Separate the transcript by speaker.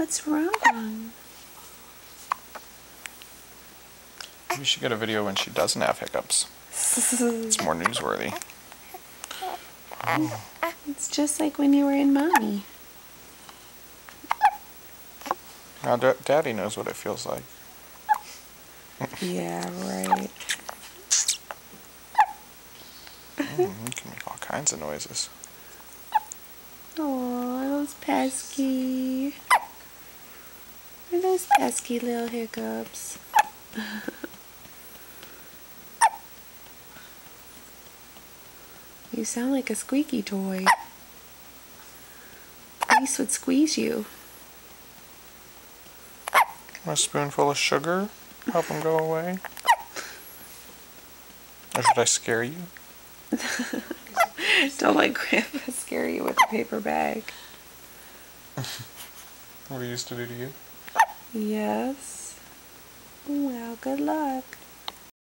Speaker 1: What's wrong?
Speaker 2: We should get a video when she doesn't have hiccups. It's more newsworthy. Oh.
Speaker 1: It's just like when you were in mommy.
Speaker 2: Now Daddy knows what it feels like.
Speaker 1: Yeah, right.
Speaker 2: You can make all kinds of noises.
Speaker 1: Aw, those pesky. Are those pesky little hiccups? You sound like a squeaky toy. Reese would squeeze you.
Speaker 2: A spoonful of sugar? Help him go away? Or should I scare you?
Speaker 1: Don't let Grandpa scare you with a paper bag.
Speaker 2: What he used to do to you?
Speaker 1: Yes. Well, good luck.